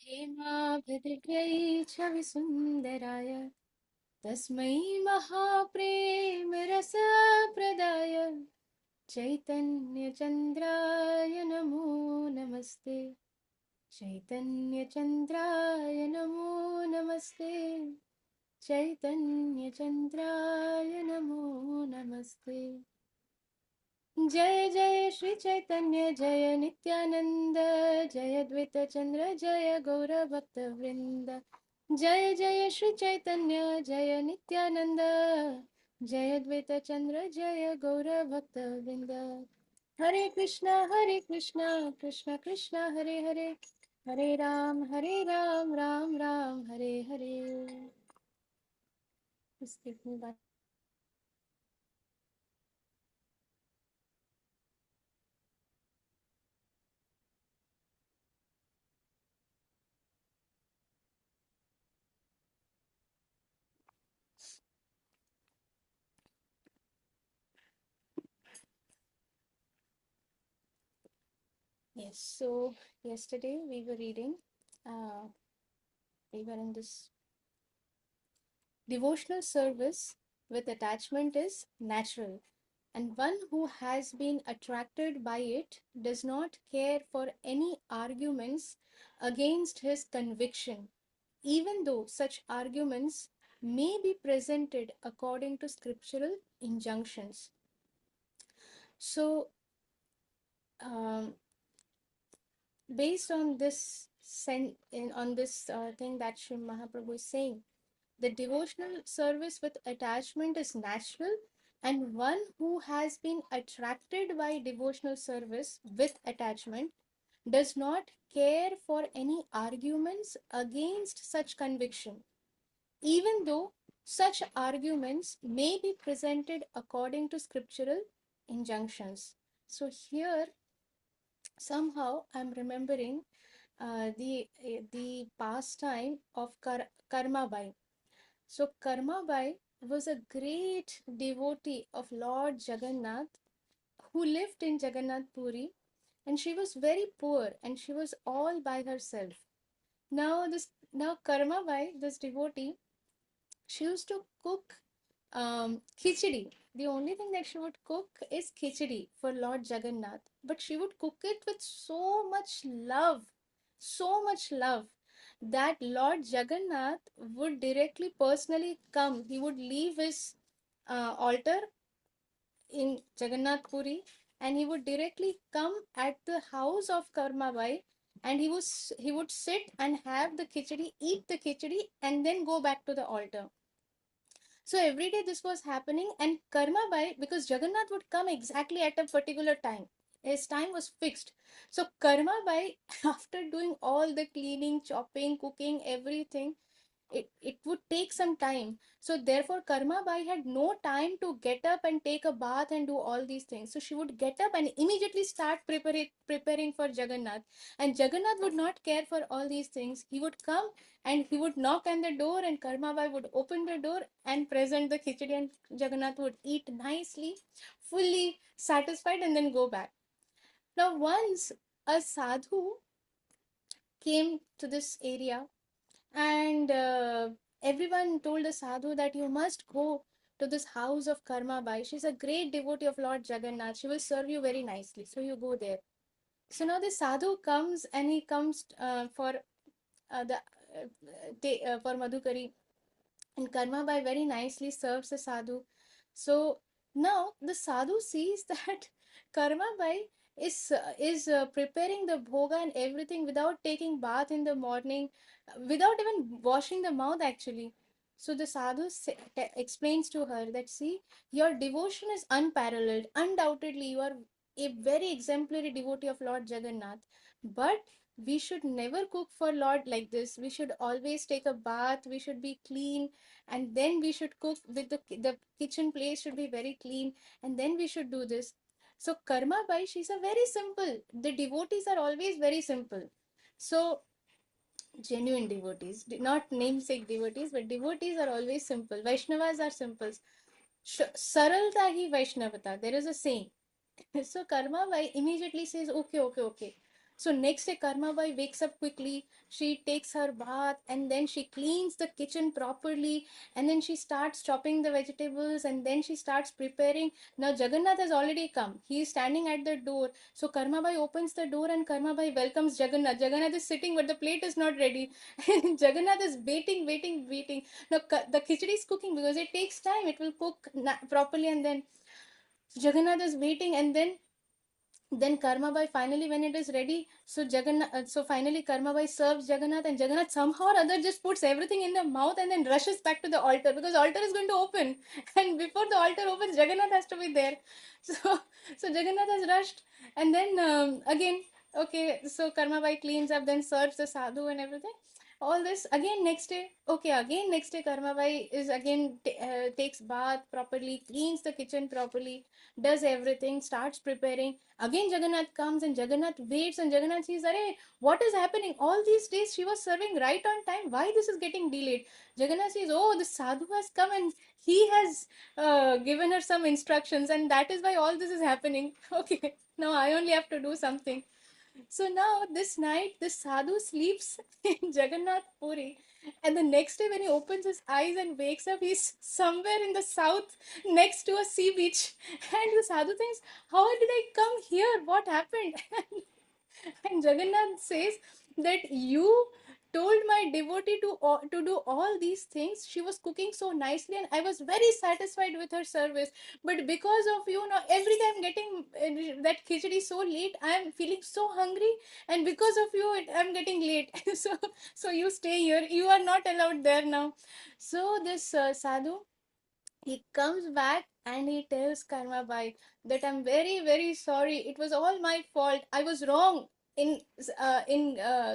हेमाभृद्यै छविसुन्दराय तस्मै महाप्रेमरसप्रदाय चैतन्यचन्द्राय नमो नमस्ते। चैतन्यचन्द्राय नमो नमस्ते। चैतन्यचन्द्राय नमो नमस्ते। जय जय श्री चैतन्य जय नित्यानंद जय द्वैत चंद्र जय गौरभक्तवृंद। जय जय श्री चैतन्य जय नित्यानंद जय द्वैत चंद्र जय गौरभक्तवृंद। हरे कृष्णा कृष्ण कृष्ण हरे हरे, हरे राम राम राम हरे हरे। इसकी बात। Yes, so yesterday we were reading, we were in this devotional service with attachment is natural, and one who has been attracted by it does not care for any arguments against his conviction, even though such arguments may be presented according to scriptural injunctions. So, um, based on this on this thing that Sri Mahaprabhu is saying, the devotional service with attachment is natural, and one who has been attracted by devotional service with attachment does not care for any arguments against such conviction, even though such arguments may be presented according to scriptural injunctions. So here somehow I'm remembering the pastime of Karmabai. So Karmabai was a great devotee of Lord Jagannath who lived in Jagannath Puri, and she was very poor and she was all by herself. Now Karmabai, this devotee, she used to cook khichdi. The only thing that she would cook is khichdi for Lord Jagannath, but she would cook it with so much love that Lord Jagannath would directly personally come. He would leave his altar in Jagannath Puri and he would directly come at the house of Karmabai, and he would sit and have the khichdi, eat the khichdi, and then go back to the altar. So every day this was happening, and Karmabai, because Jagannath would come exactly at a particular time, his time was fixed. So Karmabai, after doing all the cleaning, chopping, cooking, everything, it would take some time. So therefore Karmabai had no time to get up and take a bath and do all these things. So she would get up and immediately start preparing for Jagannath. And Jagannath would not care for all these things. He would come and he would knock on the door, and Karmabai would open the door and present the khichdi, and Jagannath would eat nicely, fully satisfied, and then go back. Now once a sadhu came to this area, and everyone told the sadhu that you must go to this house of Karmabai. She's a great devotee of Lord Jagannath. She will serve you very nicely. So you go there. So now the sadhu comes, and he comes for the for Madhukari, and Karmabai very nicely serves the sadhu. So now the sadhu sees that Karmabai is preparing the bhoga and everything without taking bath in the morning, without even washing the mouth actually. So the sadhu explains to her that, see, your devotion is unparalleled. Undoubtedly, you are a very exemplary devotee of Lord Jagannath. But we should never cook for Lord like this. We should always take a bath. We should be clean, and then we should cook with the kitchen place should be very clean, and then we should do this. So Karma Bai, she's a very simple, the devotees are always very simple. So genuine devotees, not namesake devotees, but devotees are always simple. Vaishnavas are simple. Saralta hi Vaishnavata, there is a saying. So Karma Bai immediately says, okay, okay, okay, So next day, Karmabai wakes up quickly. She takes her bath and then she cleans the kitchen properly. And then she starts chopping the vegetables and then she starts preparing. Now Jagannath has already come. He is standing at the door. So Karmabai opens the door and Karmabai welcomes Jagannath. Jagannath is sitting, but the plate is not ready. And Jagannath is waiting, waiting, waiting. Now the khichdi is cooking because it takes time. It will cook properly, and then Jagannath is waiting, and then Karmabai finally, when it is ready, so Jagannath, so finally Karmabai serves Jagannath, and Jagannath somehow or other just puts everything in the mouth and then rushes back to the altar because altar is going to open, and before the altar opens, Jagannath has to be there. So so Jagannath has rushed, and then again, okay, so Karmabai cleans up, then serves the sadhu and everything. All this again next day. Okay, again next day, Karmabai is again takes bath properly, cleans the kitchen properly, does everything, starts preparing. Again, Jagannath comes and Jagannath waits, and Jagannath says, Arey, what is happening? All these days she was serving right on time. Why this is getting delayed? Jagannath says, oh, the sadhu has come and he has given her some instructions, and that is why all this is happening. Okay, now I only have to do something. So now this night, the sadhu sleeps in Jagannath Puri, and the next day when he opens his eyes and wakes up, he's somewhere in the south next to a sea beach. And the sadhu thinks, how did I come here? What happened? And Jagannath says that you told my devotee to do all these things. She was cooking so nicely, and I was very satisfied with her service. But because of you, now every time getting that khichdi so late, I am feeling so hungry, and because of you, I'm getting late. So you stay here. You are not allowed there now. So this sadhu, he comes back and he tells Karmabai that I'm very, very sorry. It was all my fault. I was wrong in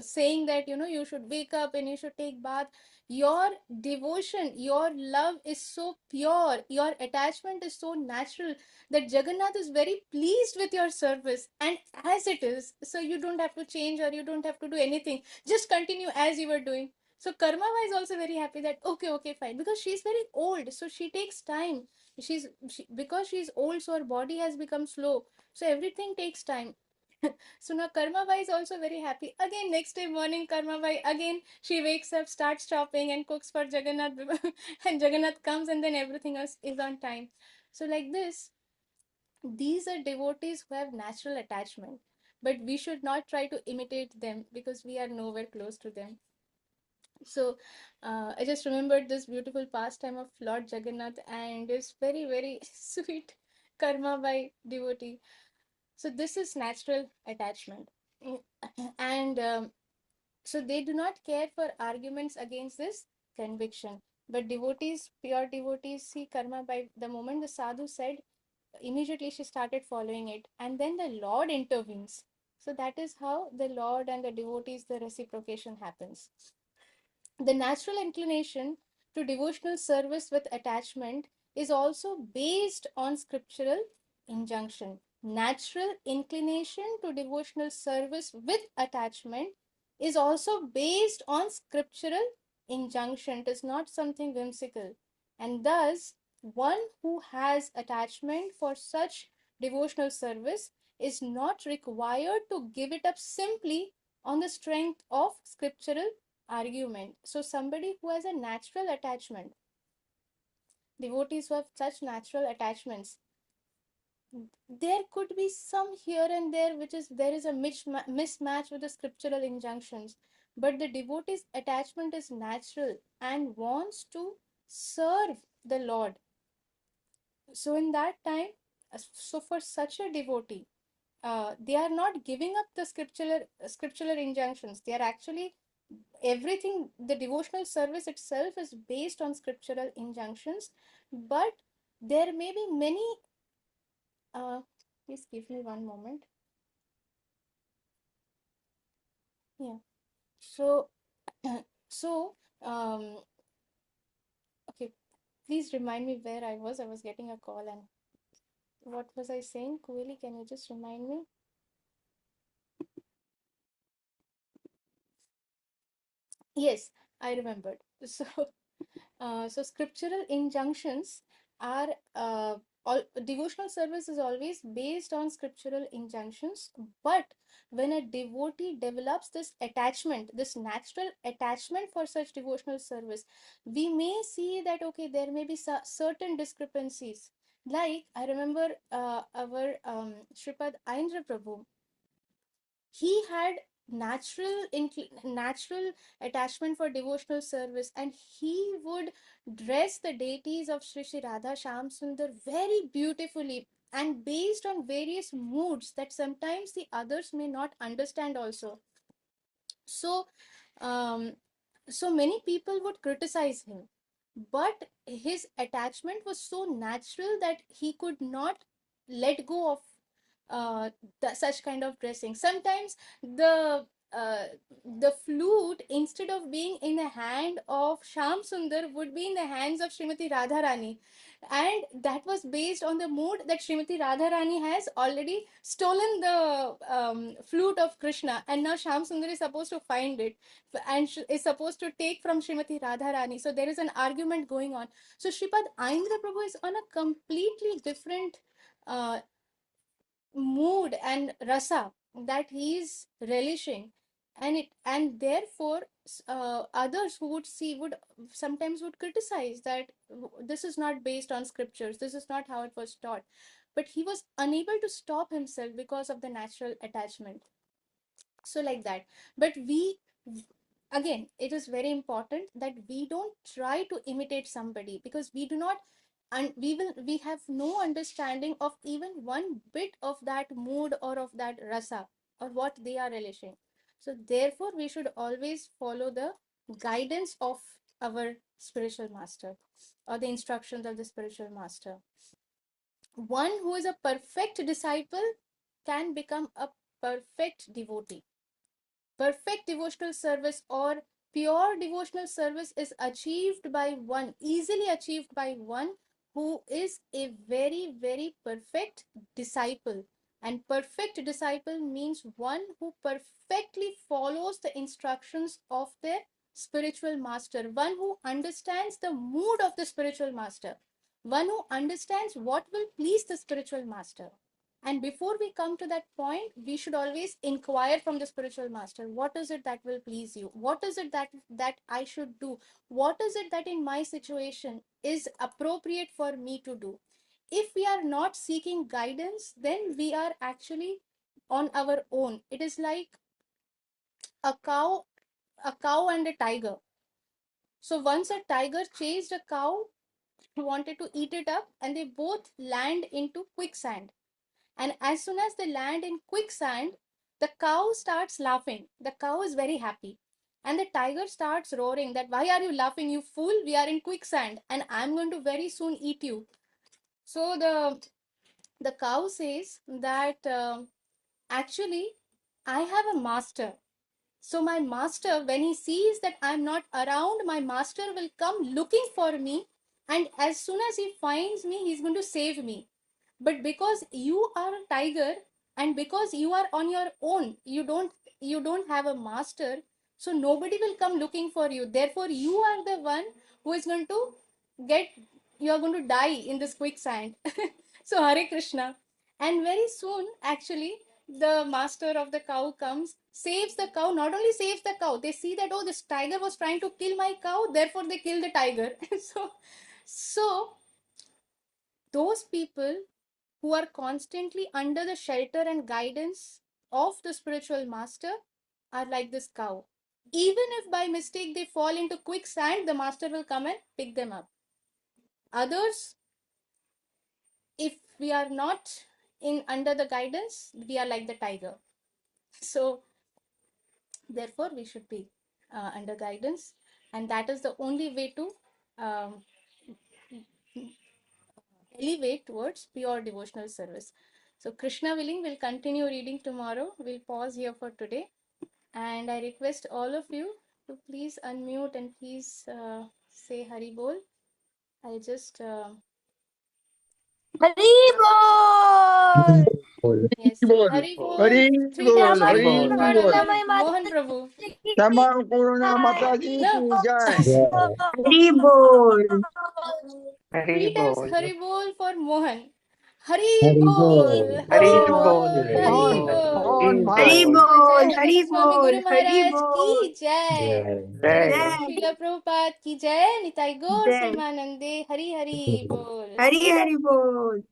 saying that you should wake up and you should take bath. Your devotion, your love is so pure. Your attachment is so natural that Jagannath is very pleased with your service, and as it is, so you don't have to change or you don't have to do anything. Just continue as you were doing. So Karmava is also very happy that okay, fine, because she's very old, so she takes time. Because she's old, so her body has become slow. So everything takes time. So now Karmabai is also very happy. Again, next day morning, Karmabai again she wakes up, starts chopping, and cooks for Jagannath, and Jagannath comes, and then everything else is on time. So like this, these are devotees who have natural attachment, but we should not try to imitate them because we are nowhere close to them. So I just remembered this beautiful pastime of Lord Jagannath, and it's very, very sweet karma by devotee. So this is natural attachment. And so they do not care for arguments against this conviction. But devotees, pure devotees, see karma by the moment the sadhu said, immediately she started following it. And then the Lord intervenes. So that is how the Lord and the devotees, the reciprocation happens. The natural inclination to devotional service with attachment is also based on scriptural injunction. Natural inclination to devotional service with attachment is also based on scriptural injunction. It is not something whimsical. And thus, one who has attachment for such devotional service is not required to give it up simply on the strength of scriptural argument. So somebody who has a natural attachment, devotees who have such natural attachments, there could be some here and there which is there is a mismatch with the scriptural injunctions, but the devotee's attachment is natural and wants to serve the Lord. So in that time, so for such a devotee, they are not giving up the scriptural injunctions. They are actually everything, the devotional service itself is based on scriptural injunctions, but there may be many uh, please give me one moment. Yeah, so so okay, please remind me where I was getting a call, and what was I saying? Kueli, can you just remind me? Yes, I remembered. So so scriptural injunctions are devotional service is always based on scriptural injunctions, but when a devotee develops this attachment, this natural attachment for such devotional service, we may see that okay, there may be certain discrepancies. Like I remember our Shripad Aindra Prabhu, he had natural attachment for devotional service, and he would dress the deities of Sri Sri Radha Sham Sundar very beautifully, and based on various moods that sometimes the others may not understand also. So um, so many people would criticize him, but his attachment was so natural that he could not let go of such kind of dressing. Sometimes the uh, the flute, instead of being in the hand of Sham Sundar, would be in the hands of Srimati Radharani, and that was based on the mood that Srimati Radharani has already stolen the flute of Krishna, and now Sham Sundar is supposed to find it and is supposed to take from Srimati Radharani. So there is an argument going on. So Shripad Aindra Prabhu is on a completely different uh, mood and rasa that he is relishing, and therefore others who would see would sometimes would criticize that this is not based on scriptures, this is not how it was taught, but he was unable to stop himself because of the natural attachment. So like that. But we, again, it is very important that we don't try to imitate somebody, because we do not, and we have no understanding of even one bit of that mood or of that rasa or what they are relishing. So therefore we should always follow the guidance of our spiritual master, or the instructions of the spiritual master. One who is a perfect disciple can become a perfect devotee. Perfect devotional service or pure devotional service is achieved by one, easily achieved by one who is a very, very perfect disciple. And perfect disciple means one who perfectly follows the instructions of their spiritual master, one who understands the mood of the spiritual master, one who understands what will please the spiritual master. And before we come to that point, we should always inquire from the spiritual master, what is it that will please you? What is it that I should do? What is it that in my situation is appropriate for me to do? If we are not seeking guidance, then we are actually on our own. It is like a cow and a tiger. So once a tiger chased a cow, wanted to eat it up, and they both land into quicksand. And as soon as they land in quicksand, the cow starts laughing. The cow is very happy. And the tiger starts roaring that, why are you laughing, you fool? We are in quicksand and I'm going to very soon eat you. So the cow says that actually I have a master. So my master, when he sees that I'm not around, my master will come looking for me. And as soon as he finds me, he's going to save me. But because you are a tiger, and because you are on your own, you don't have a master, so nobody will come looking for you. Therefore you are the one who is going to get, you are going to die in this quicksand. So Hare Krishna. And very soon, actually, the master of the cow comes, saves the cow. Not only saves the cow, they see that, oh, this tiger was trying to kill my cow, therefore they kill the tiger. So those people who are constantly under the shelter and guidance of the spiritual master are like this cow. Even if by mistake they fall into quicksand, the master will come and pick them up. Others, if we are not in under the guidance, we are like the tiger. So therefore we should be under guidance, and that is the only way to um, elevate towards pure devotional service. So Krishna willing, we'll continue reading tomorrow. We'll pause here for today. And I request all of you to please unmute and please say Hari Bol. I'll just, Haribol! yes, Bol. Hari Bol. Hari Three Bol. times Hari Hari Bol. Bol. Whatever. Mohan Prabhu. Sama Corona Mataji No. ki jai. Haribol! Hari Three times बोल, Hari Bol for Mohan. Hari Hari Bol, बोल हरी Hari बोल, Bol, हरी Hari बोल, Bol. Hari Hari बोल। जय बोल, जगन्नाथ हरि स्वामी गुरु बोल, हरि महाराज की बोल। जय। जय जय जय जय श्रीला प्रभुपाद की जय। निताई गौर जय प्रेमानंदे। हरि हरि बोल। हरि हरि बोल।